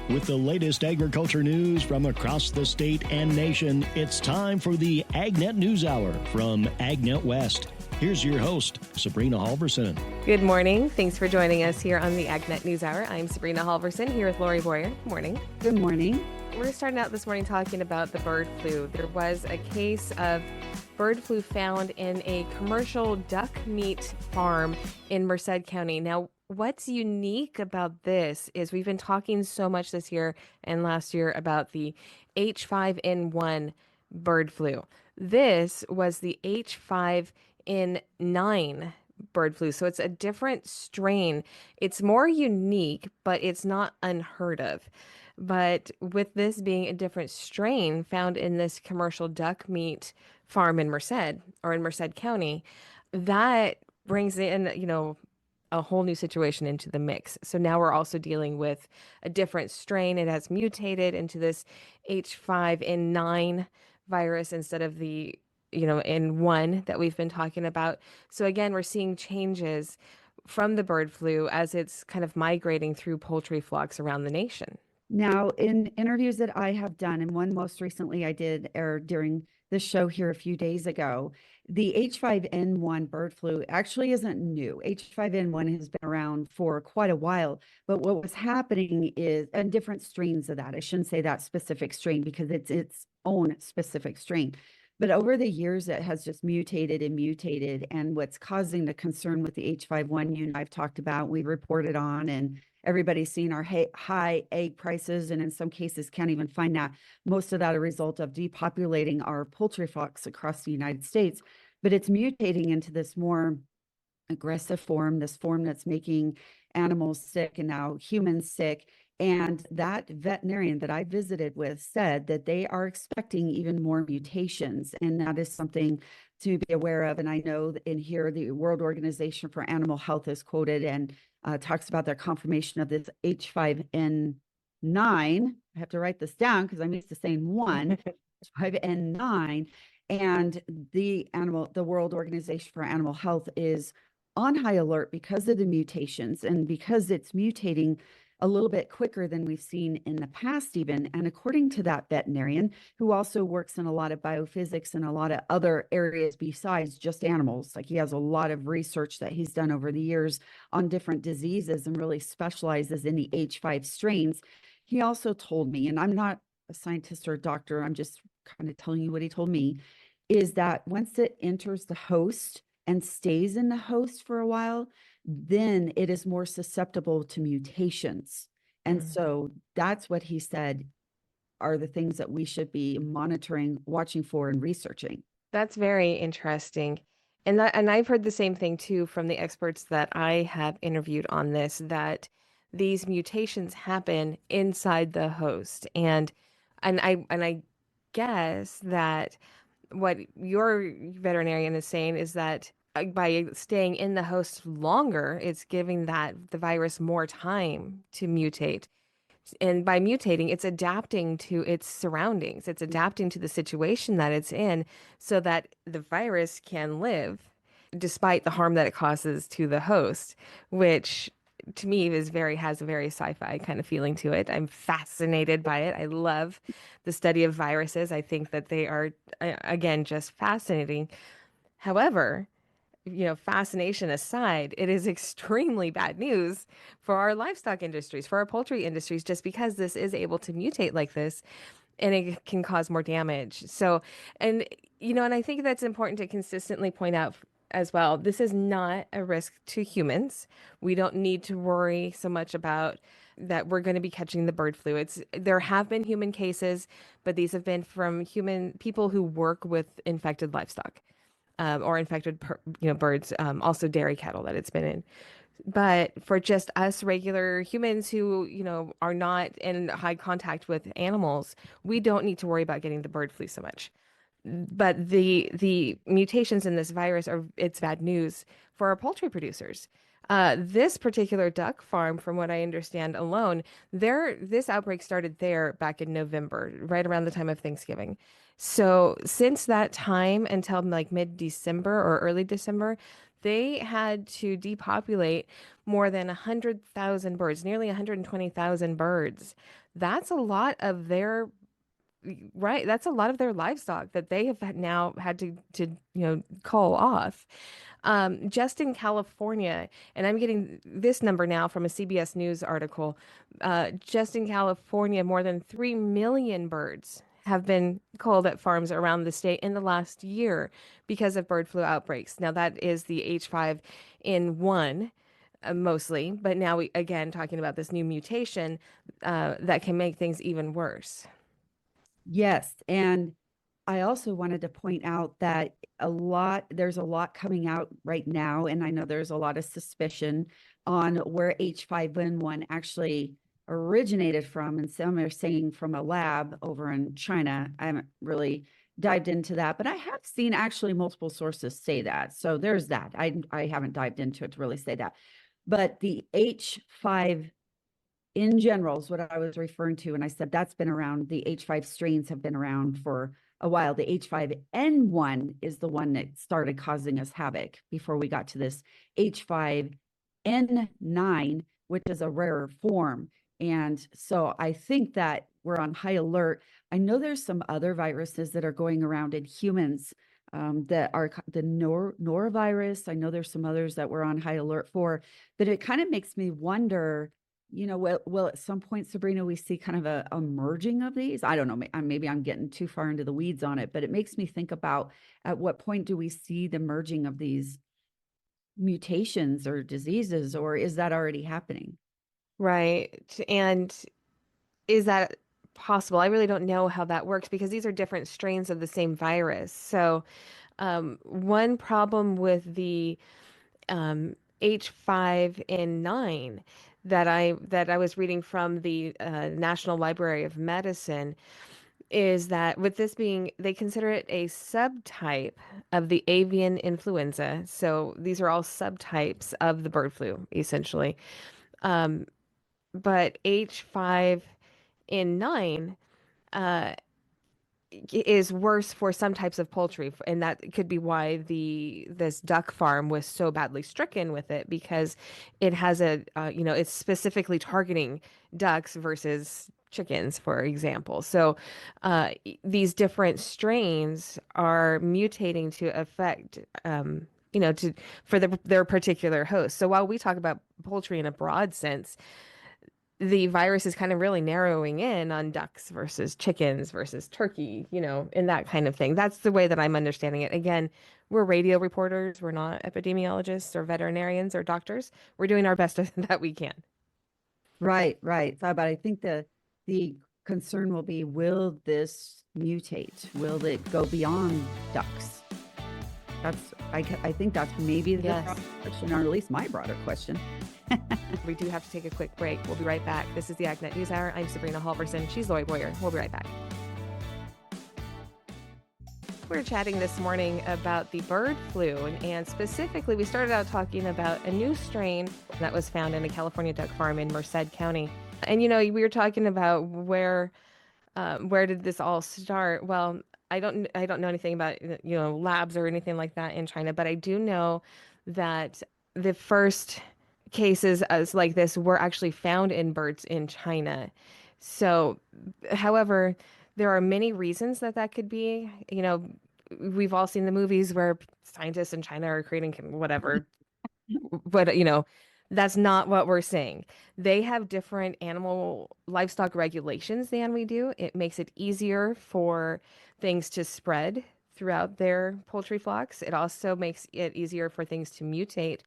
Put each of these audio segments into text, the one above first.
With the latest agriculture news from across the state and nation, it's time for the AgNet News Hour from AgNet West. Here's your host, Sabrina Halvorson. Good morning. Thanks for joining us here on the AgNet News Hour. I'm Sabrina Halvorson here with Lorrie. Morning. Good morning. We're starting out this morning talking about the bird flu. There was a case of bird flu found in a commercial duck meat farm in Merced County. Now, what's unique about this is we've been talking so much this year and last year about the H5N1 bird flu. This was the H5N9 bird flu. So it's a different strain. It's more unique, but it's not unheard of. But with this being a different strain found in this commercial duck meat farm in Merced County, that brings in, a whole new situation into the mix. So now we're also dealing with a different strain. It has mutated into this H5N9 virus instead of the, N1 that we've been talking about. So again, we're seeing changes from the bird flu as it's kind of migrating through poultry flocks around the nation. Now, in interviews that I have done, and one most recently I did air during the show here a few days ago, the H5N1 bird flu actually isn't new. H5N1 has been around for quite a while, but what was happening is, and different strains of that, I shouldn't say that specific strain because it's its own specific strain. But over the years, it has just mutated. And what's causing the concern with the H5N1 I've talked about, we reported on, and everybody's seen our high egg prices, and in some cases can't even find that. Most of that a result of depopulating our poultry flocks across the United States. But it's mutating into this more aggressive form, this form that's making animals sick and now humans sick. And that veterinarian that I visited with said that they are expecting even more mutations. And that is something to be aware of. And I know in here, the World Organization for Animal Health is quoted and talks about their confirmation of this H5N9. I have to write this down because I'm used to saying one, H5N9. And the World Organization for Animal Health is on high alert because of the mutations and because it's mutating a little bit quicker than we've seen in the past even. And according to that veterinarian, who also works in a lot of biophysics and a lot of other areas besides just animals, like he has a lot of research that he's done over the years on different diseases and really specializes in the H5 strains. He also told me, and I'm not a scientist or a doctor, I'm just kind of telling you what he told me, is that once it enters the host and stays in the host for a while, then it is more susceptible to mutations. And so that's what he said are the things that we should be monitoring, watching for, and researching. That's very interesting. And I've heard the same thing too from the experts that I have interviewed on this, that these mutations happen inside the host. And I guess that what your veterinarian is saying is that by staying in the host longer, it's giving the virus more time to mutate. And by mutating, it's adapting to its surroundings. It's adapting to the situation that it's in so that the virus can live despite the harm that it causes to the host, which to me has a very sci-fi kind of feeling to it. I'm fascinated by it. I love the study of viruses. I think that they are, again, just fascinating. However, fascination aside, it is extremely bad news for our livestock industries, for our poultry industries, just because this is able to mutate like this and it can cause more damage. So, and I think that's important to consistently point out as well. This is not a risk to humans. We don't need to worry so much about that we're going to be catching the bird flu. There have been human cases, but these have been from people who work with infected livestock. Or infected, birds, also dairy cattle that it's been in. But for just us regular humans who, are not in high contact with animals, we don't need to worry about getting the bird flu so much. But the mutations in this virus it's bad news for our poultry producers. This particular duck farm, from what I understand alone, this outbreak started there back in November, right around the time of Thanksgiving. So since that time until like mid-December or early December, they had to depopulate more than 100,000 birds, nearly 120,000 birds that's a lot of their right. That's a lot of their livestock that they have now had to call off. Just in California, and I'm getting this number now from a CBS News article. Just in California, more than 3 million birds have been culled at farms around the state in the last year because of bird flu outbreaks. Now, that is the H5N1 mostly, but now we again talking about this new mutation that can make things even worse. Yes. And I also wanted to point out that there's a lot coming out right now. And I know there's a lot of suspicion on where H5N1 actually originated from. And some are saying from a lab over in China. I haven't really dived into that, but I have seen actually multiple sources say that. So there's that. I haven't dived into it to really say that. But the H5 in general is what I was referring to. And I said that's been around. The H5 strains have been around for a while. The H5N1 is the one that started causing us havoc before we got to this H5N9, which is a rarer form. And so I think that we're on high alert. I know there's some other viruses that are going around in humans that are the norovirus. I know there's some others that we're on high alert for, but it kind of makes me wonder, will at some point, Sabrina, we see kind of a merging of these? I don't know. Maybe I'm getting too far into the weeds on it, but it makes me think about at what point do we see the merging of these mutations or diseases, or is that already happening? Right. And is that possible? I really don't know how that works because these are different strains of the same virus. So, one problem with the H5N9 that I was reading from the National Library of Medicine is that with this being, they consider it a subtype of the avian influenza. So these are all subtypes of the bird flu, essentially. Um, but H5N9 uh, is worse for some types of poultry, and that could be why this duck farm was so badly stricken with it because it has it's specifically targeting ducks versus chickens, for example. So these different strains are mutating to affect for their particular host. So while we talk about poultry in a broad sense, the virus is kind of really narrowing in on ducks versus chickens versus turkey, and that kind of thing. That's the way that I'm understanding it. Again, we're radio reporters. We're not epidemiologists or veterinarians or doctors. We're doing our best that we can. Right, right. So, but I think the concern will be, will this mutate? Will it go beyond ducks? I think that's maybe the Yes. broader question, or at least my broader question. We do have to take a quick break. We'll be right back. This is the AgNet News Hour. I'm Sabrina Halvorson. She's Lorrie Boyer. We'll be right back. We're chatting this morning about the bird flu, and specifically, we started out talking about a new strain that was found in a California duck farm in Merced County. And we were talking about where did this all start? Well, I don't know anything about labs or anything like that in China, but I do know that the first cases as like this were actually found in birds in China. So, however, there are many reasons that could be. We've all seen the movies where scientists in China are creating whatever, but that's not what we're saying. They have different animal livestock regulations than we do. It makes it easier for things to spread throughout their poultry flocks. It also makes it easier for things to mutate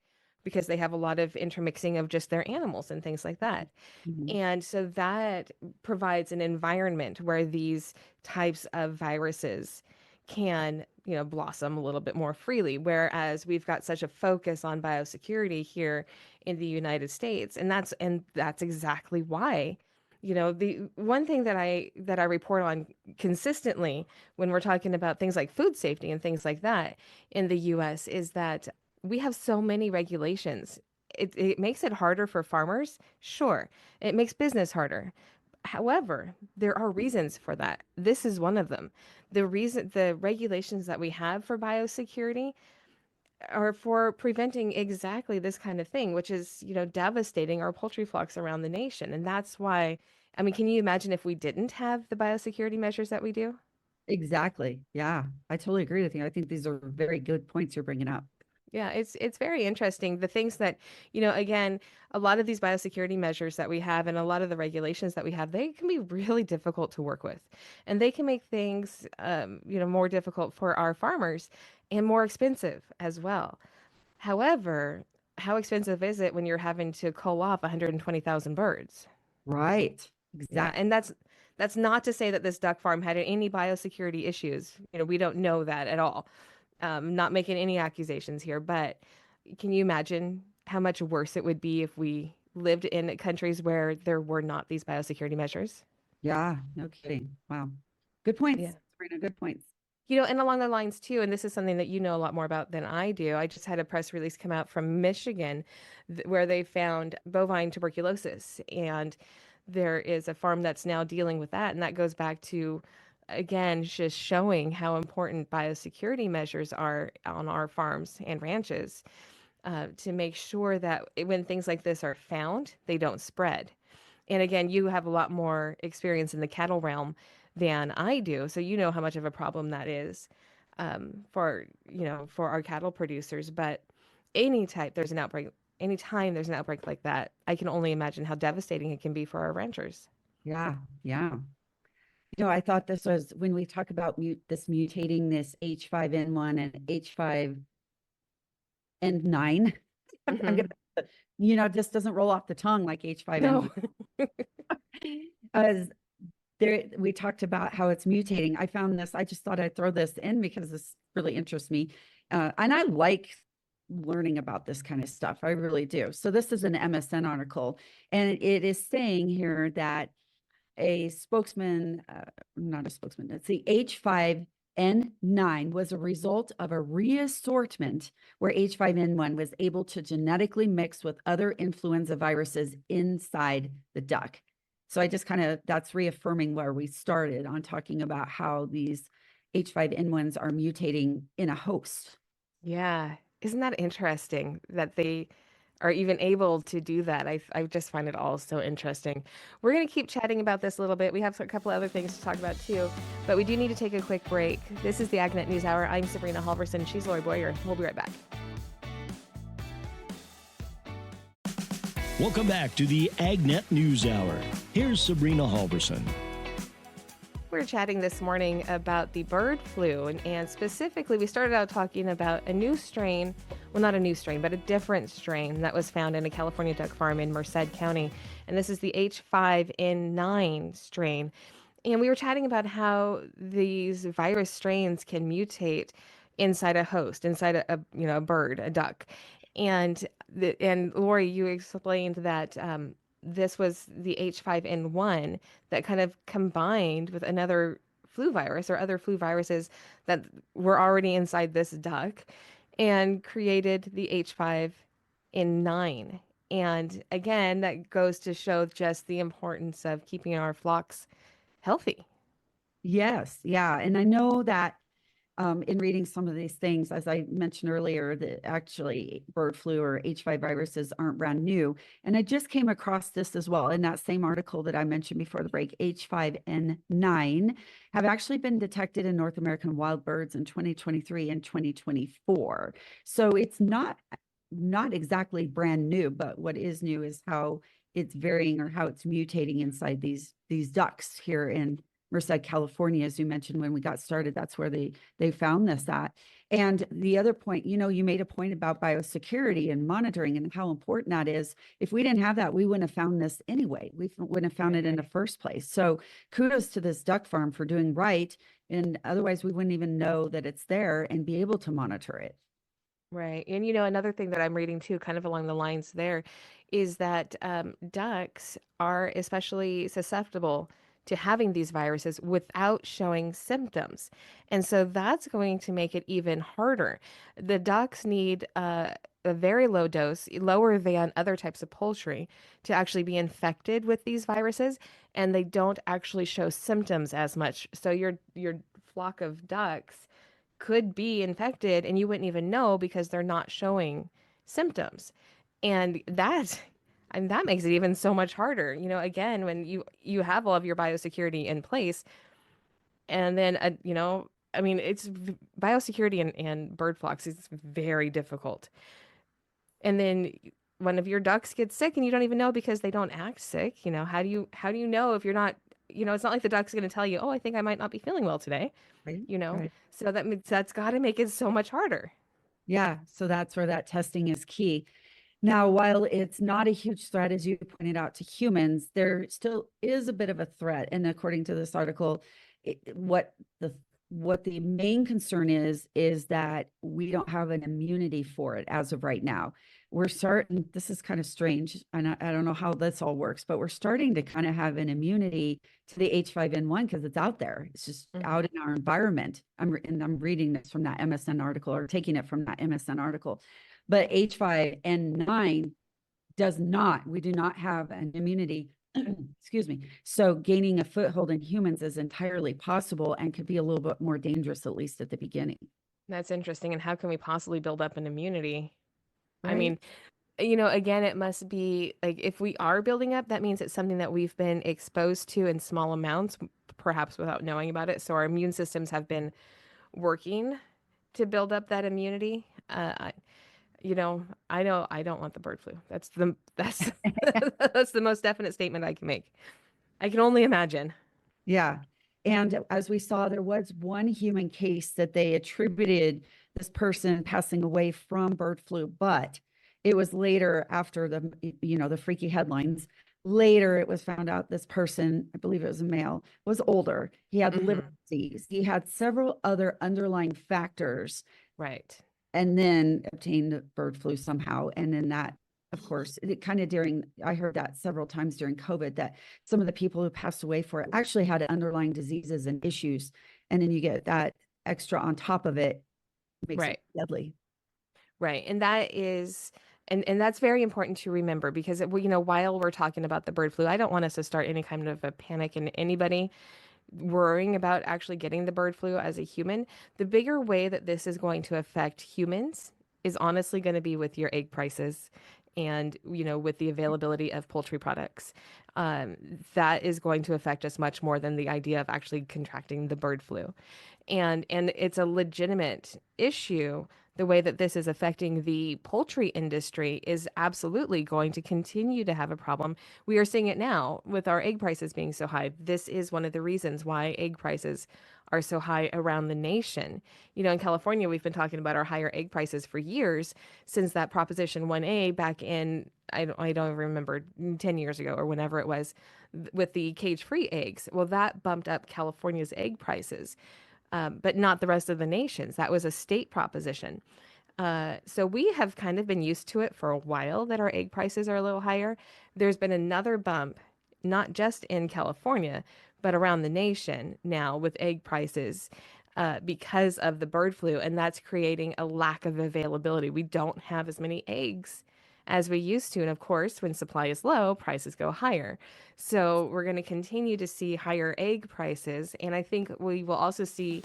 because they have a lot of intermixing of just their animals and things like that. Mhm. And so that provides an environment where these types of viruses can, blossom a little bit more freely. Whereas we've got such a focus on biosecurity here in the United States, and that's exactly why. The one thing that I report on consistently when we're talking about things like food safety and things like that in the US is that we have so many regulations. It makes it harder for farmers, sure. It makes business harder. However, there are reasons for that. This is one of them. The regulations that we have for biosecurity are for preventing exactly this kind of thing, which is, devastating our poultry flocks around the nation. And that's why I mean, can you imagine if we didn't have the biosecurity measures that we do? Exactly. Yeah, I totally agree with you. I think these are very good points you're bringing up. Yeah, it's very interesting. The things that, again, a lot of these biosecurity measures that we have and a lot of the regulations that we have, they can be really difficult to work with. And they can make things, more difficult for our farmers and more expensive as well. However, how expensive is it when you're having to cull off 120,000 birds? Right. Yeah, Exactly. and that's not to say that this duck farm had any biosecurity issues. We don't know that at all. Not making any accusations here, but can you imagine how much worse it would be if we lived in countries where there were not these biosecurity measures? Yeah, no kidding. Wow. Good Yeah. points, Sabrina. Good points. And along the lines too, and this is something that you know a lot more about than I do. I just had a press release come out from Michigan where they found bovine tuberculosis. And there is a farm that's now dealing with that. And that goes back to, again, just showing how important biosecurity measures are on our farms and ranches to make sure that when things like this are found, they don't spread. And again, you have a lot more experience in the cattle realm than I do, so you know how much of a problem that is for our cattle producers. But there's an outbreak, anytime there's an outbreak like that, I can only imagine how devastating it can be for our ranchers. Yeah. Yeah. I thought this was when we talk about this mutating this H5N1 and H5N9. I'm Hmm. gonna, just doesn't roll off the tongue like H5N1. No. As there, we talked about how it's mutating. I found this. I just thought I'd throw this in because this really interests me, and I like learning about this kind of stuff. I really do. So this is an MSN article, and it is saying here that a spokesman, not a spokesman, it's the H5N9 was a result of a reassortment where H5N1 was able to genetically mix with other influenza viruses inside the duck. So I just that's reaffirming where we started on talking about how these H5N1s are mutating in a host. Yeah. Isn't that interesting that they are even able to do that? I just find it all so interesting. We're going to keep chatting about this a little bit. We have a couple other things to talk about too, but we do need to take a quick break. This is the AgNet News Hour. I'm Sabrina Halvorson. She's Lorrie Boyer. We'll be right back. Welcome back to the AgNet News Hour. Here's Sabrina Halvorson. We're chatting this morning about the bird flu, and specifically, we started out talking about a new strain. Well, not a new strain, but a different strain that was found in a California duck farm in Merced County. And this is the H5N9 strain. And we were chatting about how these virus strains can mutate inside a host, inside a bird, a duck. And Lori, you explained that this was the H5N1 that kind of combined with another flu virus or other flu viruses that were already inside this duck and created the H5N9. And again, that goes to show just the importance of keeping our flocks healthy. Yes, yeah. And I know that in reading some of these things, as I mentioned earlier, that actually bird flu or H5 viruses aren't brand new. And I just came across this as well in that same article that I mentioned before the break. H5N9 have actually been detected in North American wild birds in 2023 and 2024. So it's not exactly brand new, but what is new is how it's varying or how it's mutating inside these ducks here in Merced, California, as you mentioned when we got started. That's where they found this at. And the other point, you made a point about biosecurity and monitoring and how important that is. If we didn't have that, we wouldn't have found this anyway. We wouldn't have found it in the first place. So kudos to this duck farm for doing right. And otherwise, we wouldn't even know that it's there and be able to monitor it. Right. And another thing that I'm reading too, kind of along the lines there, is that ducks are especially susceptible to having these viruses without showing symptoms. And so that's going to make it even harder. The ducks need a very low dose, lower than other types of poultry, to actually be infected with these viruses, and they don't actually show symptoms as much. So your flock of ducks could be infected and you wouldn't even know because they're not showing symptoms. And that, And that makes it even so much harder. Again, when you have all of your biosecurity in place, and then I mean, biosecurity and bird flocks is very difficult. And then one of your ducks gets sick and you don't even know because they don't act sick. How do you know if you're not, it's not like the duck's going to tell you, "Oh, I think I might not be feeling well today," Right. you know? Right. So that's got to make it so much harder. Yeah. So that's where that testing is key. Now, while it's not a huge threat, as you pointed out, to humans, there still is a bit of a threat. And according to this article, what the main concern is that we don't have an immunity for it as of right now. We're starting, this is kind of strange, and I don't know how this all works, but we're starting to kind of have an immunity to the H5N1 because it's out there. It's just out in our environment. I'm reading this from that MSN article, or taking it from that MSN article. But H5N9 we do not have an immunity. Excuse me. So gaining a foothold in humans is entirely possible and could be a little bit more dangerous, at least at the beginning. That's interesting. And how can we possibly build up an immunity? I Right? mean, again, it must be like if we are building up, that means it's something that we've been exposed to in small amounts, perhaps without knowing about it. So our immune systems have been working to build up that immunity. I know I don't want the bird flu. That's that's the most definite statement I can make. I can only imagine. Yeah. And as we saw, there was one human case that they attributed this person passing away from bird flu, but it was later, after the freaky headlines. Later, it was found out this person, I believe it was a male, was older. He had liver disease. He had several other underlying factors, Right. and then obtained bird flu somehow. And then that, of course, it kind of I heard that several times during COVID, that some of the people who passed away for it actually had underlying diseases and issues. And then you get that extra on top of it, makes it Right. deadly. Right. And that is and that's very important to remember because while we're talking about the bird flu, I don't want us to start any kind of a panic in anybody worrying about actually getting the bird flu as a human. The bigger way that this is going to affect humans is honestly going to be with your egg prices and, with the availability of poultry products. That is going to affect us much more than the idea of actually contracting the bird flu. And it's a legitimate issue. The way that this is affecting the poultry industry is absolutely going to continue to have a problem. We are seeing it now with our egg prices being so high. This is one of the reasons why egg prices are so high around the nation. In California, we've been talking about our higher egg prices for years since that Proposition 1A back in, I don't remember, 10 years ago or whenever it was, with the cage-free eggs. Well, that bumped up California's egg prices, but not the rest of the nations. That was a state proposition. So we have kind of been used to it for a while that our egg prices are a little higher. There's been another bump, not just in California, but around the nation now with egg prices because of the bird flu, and that's creating a lack of availability. We don't have as many eggs as we used to. And of course, when supply is low, prices go higher. So we're going to continue to see higher egg prices. And I think we will also see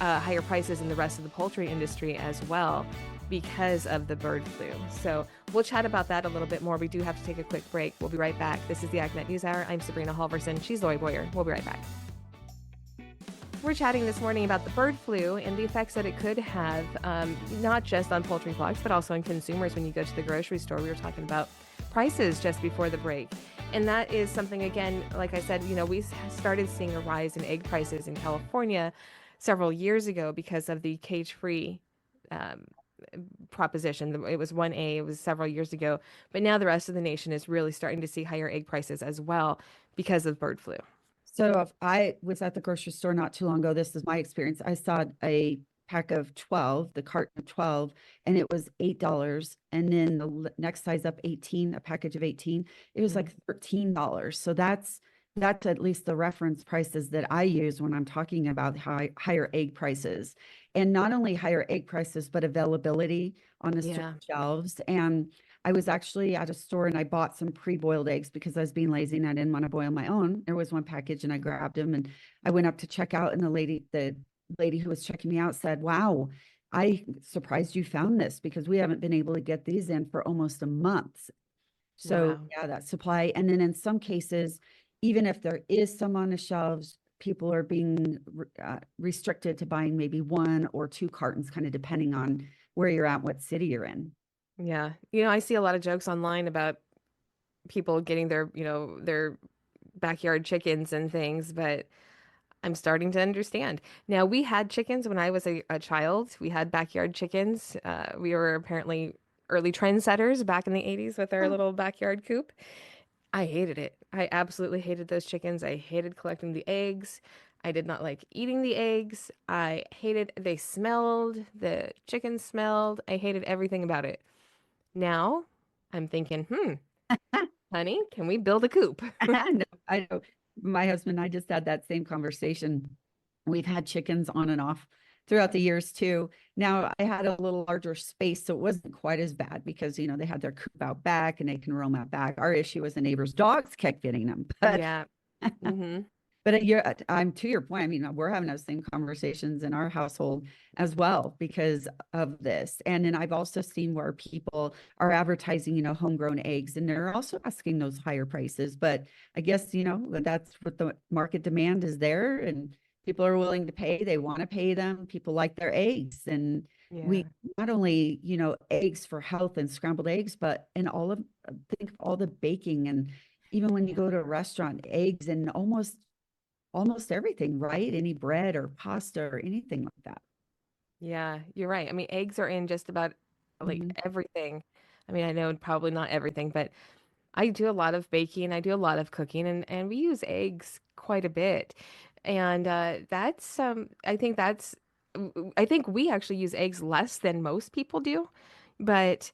higher prices in the rest of the poultry industry as well because of the bird flu. So we'll chat about that a little bit more. We do have to take a quick break. We'll be right back. This is the AgNet News Hour. I'm Sabrina Halvorson. She's Lorrie Boyer. We'll be right back. We're chatting this morning about the bird flu and the effects that it could have, not just on poultry flocks, but also on consumers when you go to the grocery store. We were talking about prices just before the break. And that is something, again, like I said, we started seeing a rise in egg prices in California several years ago because of the cage-free proposition. It was 1A, it was several years ago. But now the rest of the nation is really starting to see higher egg prices as well because of bird flu. So if I was at the grocery store not too long ago, this is my experience. I saw a pack of 12, the carton of 12, and it was $8. And then the next size up, 18, a package of 18, it was like $13. So that's at least the reference prices that I use when I'm talking about higher egg prices. And not only higher egg prices, but availability on the store shelves. And I was actually at a store and I bought some pre-boiled eggs because I was being lazy and I didn't want to boil my own. There was one package and I grabbed them and I went up to check out, and the lady who was checking me out said, "Wow, I surprised you found this because we haven't been able to get these in for almost a month." So Wow. yeah, that supply. And then in some cases, even if there is some on the shelves, people are being restricted to buying maybe 1 or 2 cartons, kind of depending on where you're at, what city you're in. Yeah. You know, I see a lot of jokes online about people getting their, their backyard chickens and things, but I'm starting to understand. Now, we had chickens when I was a child. We had backyard chickens. We were apparently early trendsetters back in the 80s with our Oh, little backyard coop. I hated it. I absolutely hated those chickens. I hated collecting the eggs. I did not like eating the eggs. I hated, they smelled, the chicken smelled. I hated everything about it. Now I'm thinking, honey, can we build a coop? no, I know. My husband and I just had that same conversation. We've had chickens on and off throughout the years too. Now I had a little larger space, so it wasn't quite as bad because they had their coop out back and they can roam out back. Our issue was the neighbors' dogs kept getting them, but Yeah. Hmm. but I'm to your point. I mean, we're having those same conversations in our household as well because of this. And then I've also seen where people are advertising, homegrown eggs, and they're also asking those higher prices. But I guess, that's what the market demand is there, and people are willing to pay. They want to pay them. People like their eggs. And we Yeah. not only, eggs for health and scrambled eggs, but in think of all the baking and even when you Yeah. go to a restaurant, eggs and almost everything, right? Any bread or pasta or anything like that. Yeah, you're right. I mean, eggs are in just about like Mhm. everything. I mean, I know probably not everything, but I do a lot of baking, I do a lot of cooking, and we use eggs quite a bit. And that's I think we actually use eggs less than most people do. But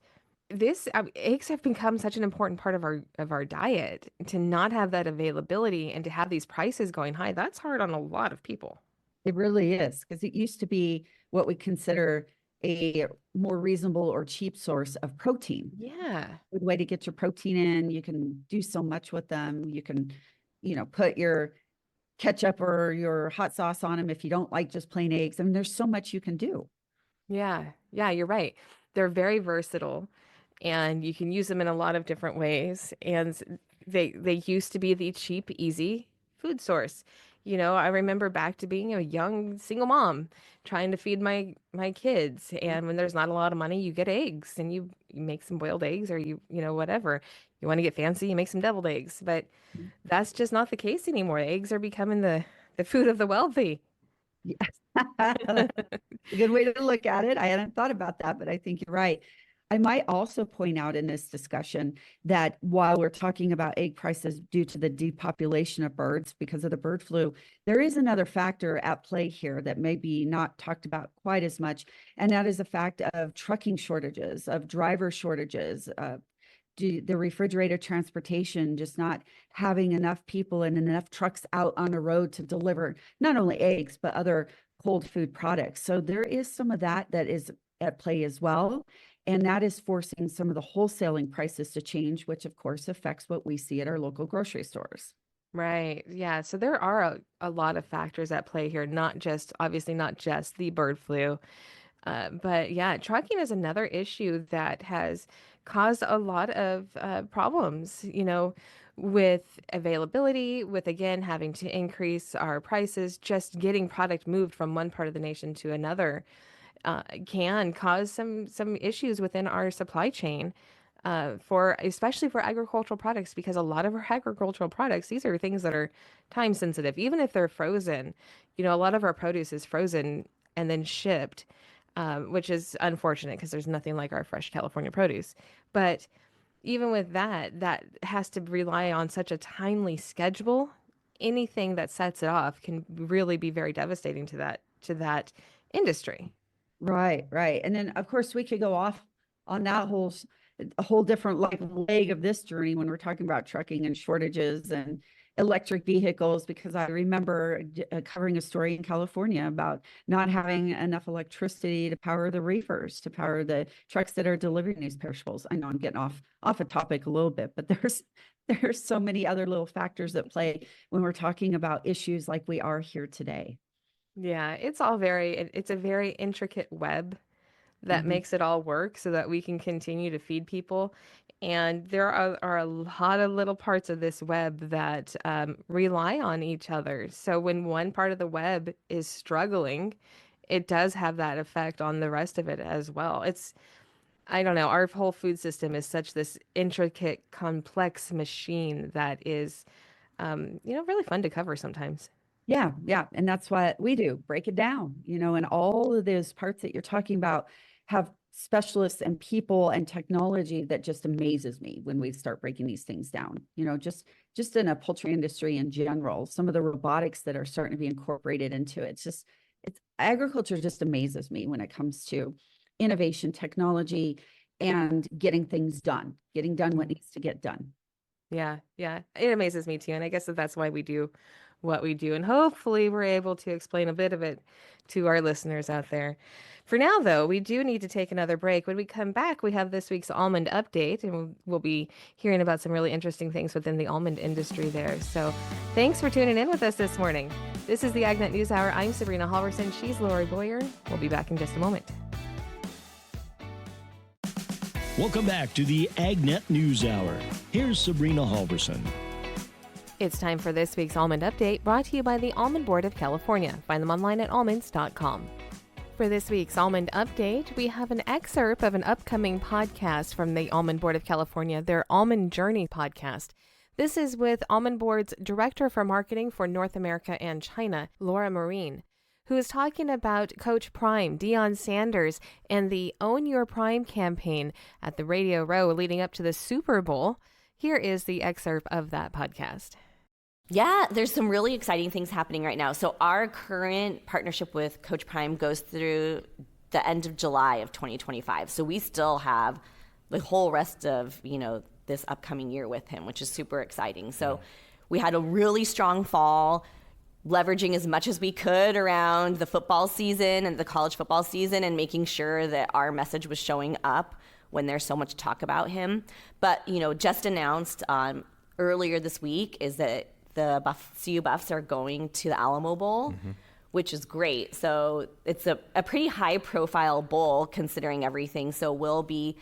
eggs have become such an important part of our diet. To not have that availability and to have these prices going high, that's hard on a lot of people. It really is because it used to be what we consider a more reasonable or cheap source of protein. Yeah. Good way to get your protein in. You can do so much with them. You can, put your ketchup or your hot sauce on them if you don't like just plain eggs. I mean, there's so much you can do. Yeah, yeah, you're right. They're very versatile and you can use them in a lot of different ways. And they used to be the cheap, easy food source. You know, I remember back to being a young single mom trying to feed my kids. And when there's not a lot of money, you get eggs and you make some boiled eggs or whatever. You want to get fancy, you make some deviled eggs. But that's just not the case anymore. Eggs are becoming the food of the wealthy. Yes. A good way to look at it. I hadn't thought about that, but I think you're right. I might also point out in this discussion that while we're talking about egg prices due to the depopulation of birds because of the bird flu, there is another factor at play here that may be not talked about quite as much, and that is the fact of trucking shortages, of driver shortages, the refrigerator transportation, just not having enough people and enough trucks out on the road to deliver not only eggs, but other cold food products. So there is some of that is at play as well. And that is forcing some of the wholesaling prices to change, which of course affects what we see at our local grocery stores. Right. Yeah. So there are a lot of factors at play here, not just, obviously, not just the bird flu. But yeah, trucking is another issue that has caused a lot of problems, with availability, with again having to increase our prices, just getting product moved from one part of the nation to another can cause some issues within our supply chain. For especially for agricultural products, because a lot of our agricultural products, these are things that are time sensitive, even if they're frozen. A lot of our produce is frozen and then shipped, which is unfortunate because there's nothing like our fresh California produce. But even with that, that has to rely on such a timely schedule. Anything that sets it off can really be very devastating to that industry. Right, right. And then of course we could go off on that a whole different like leg of this journey when we're talking about trucking and shortages and electric vehicles, because I remember covering a story in California about not having enough electricity to power the reefers, to power the trucks that are delivering these perishables. I know I'm getting off a topic a little bit, but there's so many other little factors that play when we're talking about issues like we are here today. Yeah, it's a very intricate web that Mhm. makes it all work so that we can continue to feed people. And there are a lot of little parts of this web that rely on each other. So when one part of the web is struggling, it does have that effect on the rest of it as well. I don't know, our whole food system is such this intricate, complex machine that is, really fun to cover sometimes. Yeah, yeah. And that's what we do, break it down, and all of those parts that you're talking about have specialists and people and technology that just amazes me when we start breaking these things down. Just in a poultry industry in general, some of the robotics that are starting to be incorporated into it. It's agriculture just amazes me when it comes to innovation, technology, and getting done what needs to get done. Yeah, yeah. It amazes me too. And I guess that's why we do what we do. And hopefully we're able to explain a bit of it to our listeners out there. For now, though, we do need to take another break. When we come back, we have this week's almond update, and we'll be hearing about some really interesting things within the almond industry there. So thanks for tuning in with us this morning. This is the AgNet News Hour. I'm Sabrina Halvorson. She's Lorrie Boyer. We'll be back in just a moment. Welcome back to the AgNet News Hour. Here's Sabrina Halvorson. It's time for this week's Almond Update, brought to you by the Almond Board of California. Find them online at almonds.com. For this week's Almond Update, we have an excerpt of an upcoming podcast from the Almond Board of California, their Almond Journey podcast. This is with Almond Board's Director for Marketing for North America and China, Laura Marine, who is talking about Coach Prime, Deion Sanders, and the Own Your Prime campaign at the Radio Row leading up to the Super Bowl. Here is the excerpt of that podcast. Yeah, there's some really exciting things happening right now. So our current partnership with Coach Prime goes through the end of July of 2025. So we still have the whole rest of, this upcoming year with him, which is super exciting. So we had a really strong fall, leveraging as much as we could around the football season and the college football season and making sure that our message was showing up when there's so much talk about him. But, just announced earlier this week is that the CU Buffs are going to the Alamo Bowl, which is great. So it's a pretty high profile bowl considering everything. So we'll be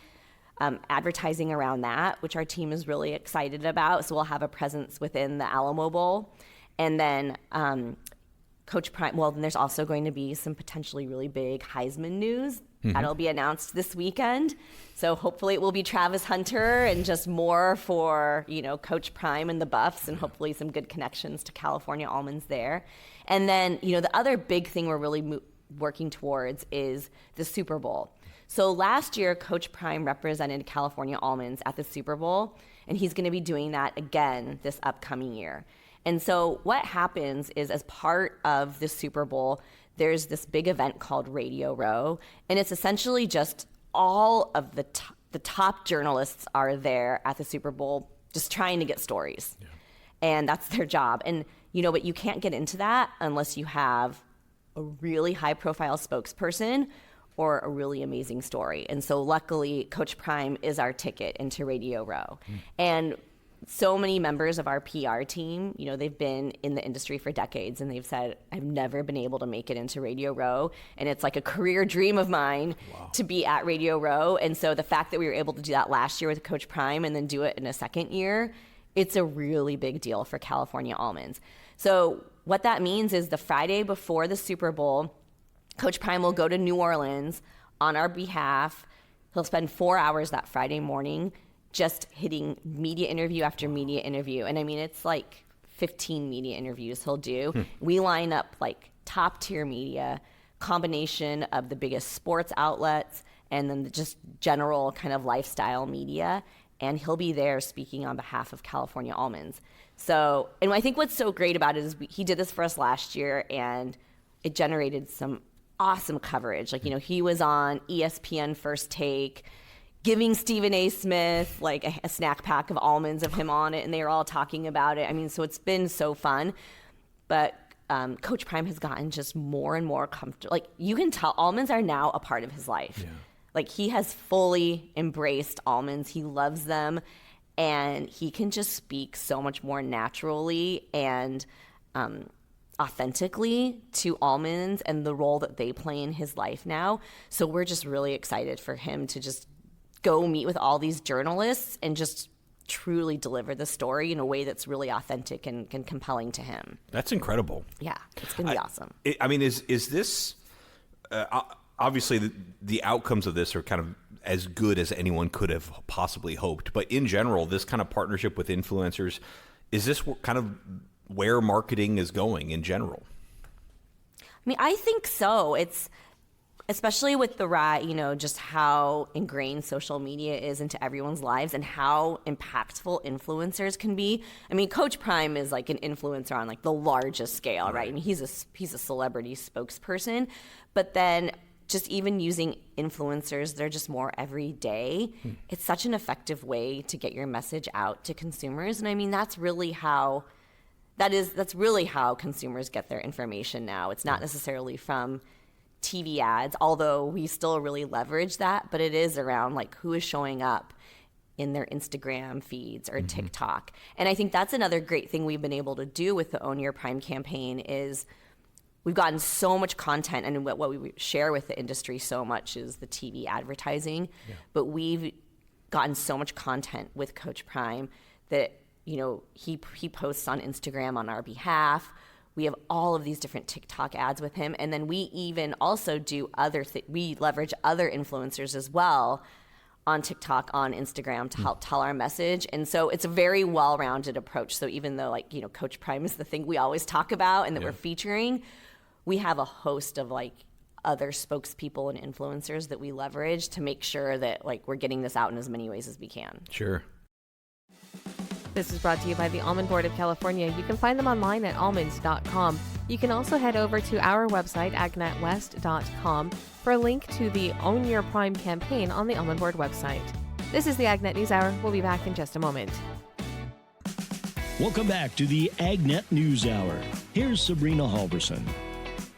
advertising around that, which our team is really excited about. So we'll have a presence within the Alamo Bowl. And then Coach Prime, then there's also going to be some potentially really big Heisman news. That'll be announced this weekend. So hopefully it will be Travis Hunter and just more for, Coach Prime and the Buffs, and hopefully some good connections to California almonds there. And then, the other big thing we're really working towards is the Super Bowl. So last year, Coach Prime represented California almonds at the Super Bowl, and he's going to be doing that again this upcoming year. And so what happens is, as part of the Super Bowl, there's this big event called Radio Row, and it's essentially just all of the top journalists are there at the Super Bowl just trying to get stories. Yeah. And that's their job. And but you can't get into that unless you have a really high-profile spokesperson or a really amazing story. And so luckily, Coach Prime is our ticket into Radio Row. And so many members of our PR team, they've been in the industry for decades, and they've said, I've never been able to make it into Radio Row. And it's like a career dream of mine to be at Radio Row. And so the fact that we were able to do that last year with Coach Prime and then do it in a second year, it's a really big deal for California almonds. So what that means is the Friday before the Super Bowl, Coach Prime will go to New Orleans on our behalf. He'll spend 4 hours that Friday morning just hitting media interview after media interview. And I mean, it's like 15 media interviews he'll do. We line up like top tier media, combination of the biggest sports outlets and then just general kind of lifestyle media. And he'll be there speaking on behalf of California almonds. So, and I think what's so great about it is he did this for us last year, and it generated some awesome coverage. Like, he was on ESPN First Take, giving Stephen A. Smith like a snack pack of almonds of him on it, and they were all talking about it. I mean, so it's been so fun. But Coach Prime has gotten just more and more comfortable. Like, you can tell almonds are now a part of his life. Yeah. Like, he has fully embraced almonds. He loves them, and he can just speak so much more naturally and authentically to almonds and the role that they play in his life now. So we're just really excited for him to just go meet with all these journalists and just truly deliver the story in a way that's really authentic and compelling to him. That's incredible. Yeah, it's going to be awesome. I mean, is this obviously the outcomes of this are kind of as good as anyone could have possibly hoped. But in general, this kind of partnership with influencers, is this kind of where marketing is going in general? I mean, I think so. It's especially with just how ingrained social media is into everyone's lives and how impactful influencers can be. I mean, Coach Prime is like an influencer on like the largest scale, right? I mean, he's a celebrity spokesperson, but then just even using influencers, they're just more every day. It's such an effective way to get your message out to consumers. And I mean, that's really how consumers get their information now. It's not necessarily from TV ads, although we still really leverage that, but it is around like who is showing up in their Instagram feeds or TikTok. And I think that's another great thing we've been able to do with the Own Your Prime campaign is we've gotten so much content, and what we share with the industry so much is the TV advertising, but we've gotten so much content with Coach Prime that, he posts on Instagram on our behalf. We have all of these different TikTok ads with him. And then we even also do we leverage other influencers as well on TikTok, on Instagram to help tell our message. And so it's a very well-rounded approach. So even though Coach Prime is the thing we always talk about and that we're featuring, we have a host of other spokespeople and influencers that we leverage to make sure that we're getting this out in as many ways as we can. Sure. This is brought to you by the Almond Board of California. You can find them online at almonds.com. You can also head over to our website, agnetwest.com, for a link to the Own Your Prime campaign on the Almond Board website. This is the AgNet News Hour. We'll be back in just a moment. Welcome back to the AgNet News Hour. Here's Sabrina Halvorson.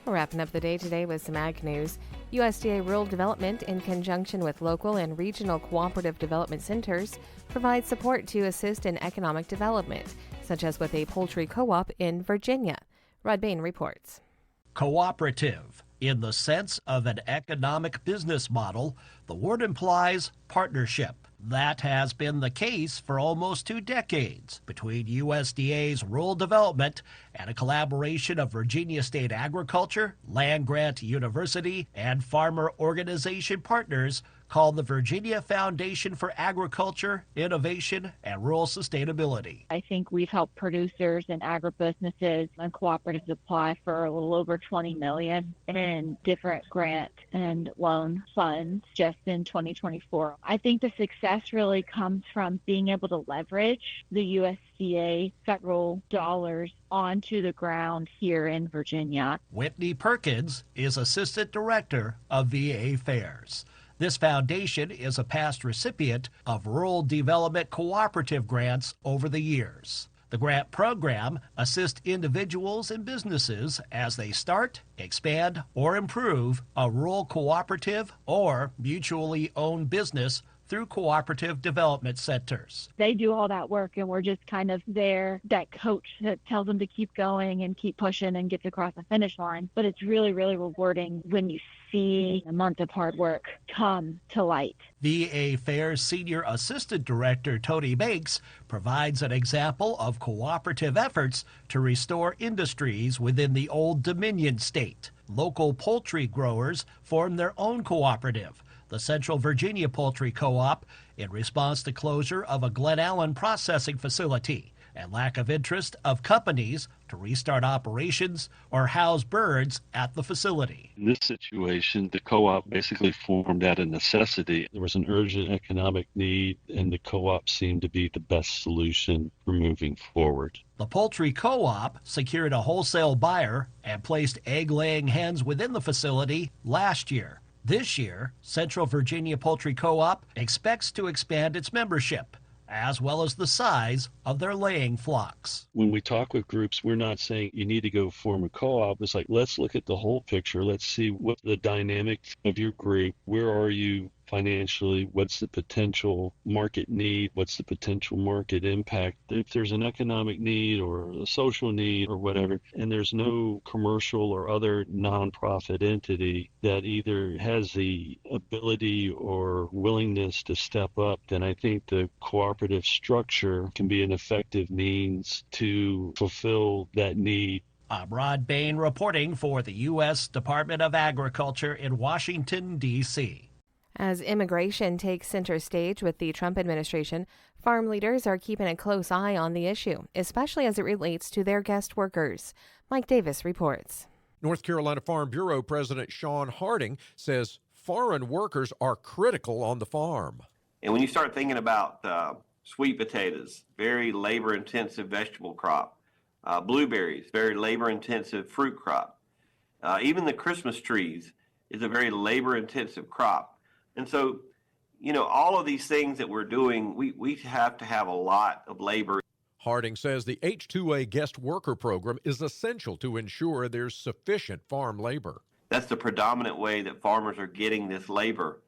We're wrapping up the day today with some ag news. USDA Rural Development, in conjunction with local and regional cooperative development centers, provides support to assist in economic development, such as with a poultry co-op in Virginia. Rod Bain reports. Cooperative. In the sense of an economic business model, the word implies partnership. That has been the case for almost 2 decades between USDA's rural development and a collaboration of Virginia State Agriculture, Land Grant University, and farmer organization partners called the Virginia Foundation for Agriculture, Innovation, and Rural Sustainability. I think we've helped producers and agribusinesses and cooperatives apply for a little over $20 million in different grant and loan funds just in 2024. I think the success really comes from being able to leverage the USDA federal dollars onto the ground here in Virginia. Whitney Perkins is Assistant Director of VA Fairs. This foundation is a past recipient of rural development cooperative grants over the years. The grant program assists individuals and businesses as they start, expand, or improve a rural cooperative or mutually owned business through cooperative development centers. They do all that work, and we're just kind of there, that coach that tells them to keep going and keep pushing and get across the finish line. But it's really, really rewarding when you see a month of hard work come to light. VA Fairs Senior Assistant Director Tony Banks provides an example of cooperative efforts to restore industries within the Old Dominion state. Local poultry growers formed their own cooperative, the Central Virginia Poultry Co-op, in response to closure of a Glen Allen processing facility and lack of interest of companies to restart operations or house birds at the facility. In this situation, the co-op basically formed out of necessity. There was an urgent economic need, and the co-op seemed to be the best solution for moving forward. The poultry co-op secured a wholesale buyer and placed egg-laying hens within the facility last year. This year, Central Virginia Poultry Co-op expects to expand its membership, as well as the size of their laying flocks. When we talk with groups, we're not saying you need to go form a co-op. It's like, let's look at the whole picture. Let's see what the dynamics of your group, where are you financially, what's the potential market need, what's the potential market impact. If there's an economic need or a social need or whatever, and there's no commercial or other nonprofit entity that either has the ability or willingness to step up, then I think the cooperative structure can be an effective means to fulfill that need. I'm Rod Bain reporting for the U.S. Department of Agriculture in Washington, D.C. As immigration takes center stage with the Trump administration, farm leaders are keeping a close eye on the issue, especially as it relates to their guest workers. Mike Davis reports. North Carolina Farm Bureau President Sean Harding says foreign workers are critical on the farm. And when you start thinking about sweet potatoes, very labor-intensive vegetable crop, blueberries, very labor-intensive fruit crop, even the Christmas trees is a very labor-intensive crop. And so, all of these things that we're doing, we have to have a lot of labor. Harding says the H-2A guest worker program is essential to ensure there's sufficient farm labor. That's the predominant way that farmers are getting this labor.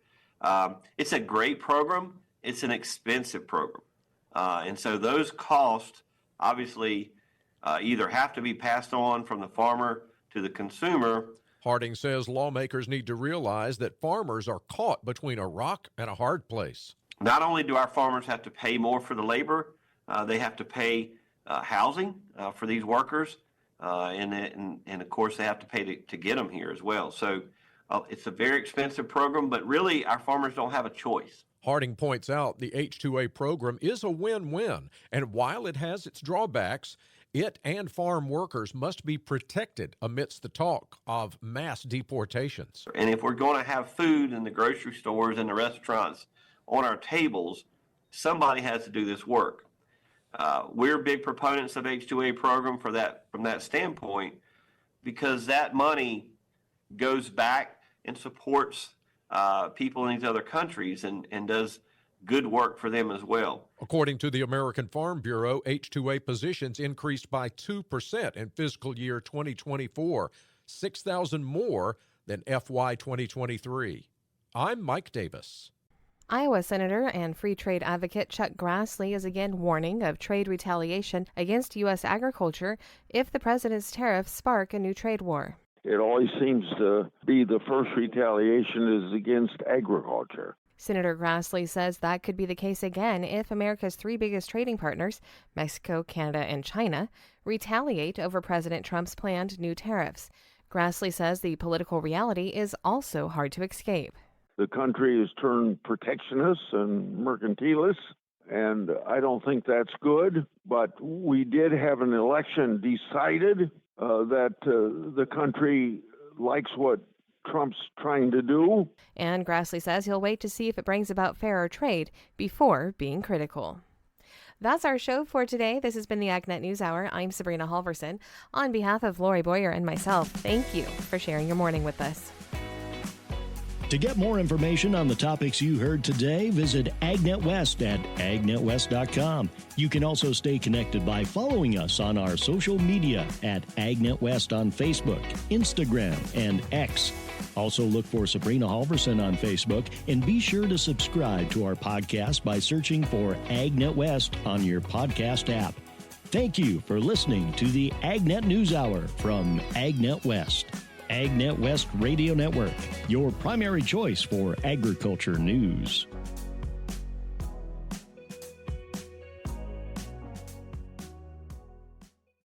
It's a great program. It's an expensive program. And so those costs obviously either have to be passed on from the farmer to the consumer. Harding says lawmakers need to realize that farmers are caught between a rock and a hard place. Not only do our farmers have to pay more for the labor, they have to pay housing for these workers, and of course they have to pay to get them here as well. So it's a very expensive program, but really our farmers don't have a choice. Harding points out the H-2A program is a win-win, and while it has its drawbacks, it and farm workers must be protected amidst the talk of mass deportations. And if we're going to have food in the grocery stores and the restaurants on our tables, somebody has to do this work. We're big proponents of H-2A program from that standpoint, because that money goes back and supports people in these other countries and does good work for them as well. According to the American Farm Bureau, H-2A positions increased by 2% in fiscal year 2024, 6,000 more than FY 2023. I'm Mike Davis. Iowa Senator and free trade advocate Chuck Grassley is again warning of trade retaliation against U.S. agriculture if the president's tariffs spark a new trade war. It always seems to be the first retaliation is against agriculture. Senator Grassley says that could be the case again if America's three biggest trading partners, Mexico, Canada, and China, retaliate over President Trump's planned new tariffs. Grassley says the political reality is also hard to escape. The country has turned protectionist and mercantilist, and I don't think that's good. But we did have an election decided that the country likes what Trump's trying to do. And Grassley says he'll wait to see if it brings about fairer trade before being critical. That's our show for today. This has been the AgNet News Hour. I'm Sabrina Halvorson. On behalf of Lorrie Boyer and myself, thank you for sharing your morning with us. To get more information on the topics you heard today, visit AgNet West at agnetwest.com. You can also stay connected by following us on our social media at AgNet West on Facebook, Instagram, and X. Also look for Sabrina Halvorson on Facebook, and be sure to subscribe to our podcast by searching for AgNet West on your podcast app. Thank you for listening to the AgNet News Hour from AgNet West. AgNet West Radio Network, your primary choice for agriculture news.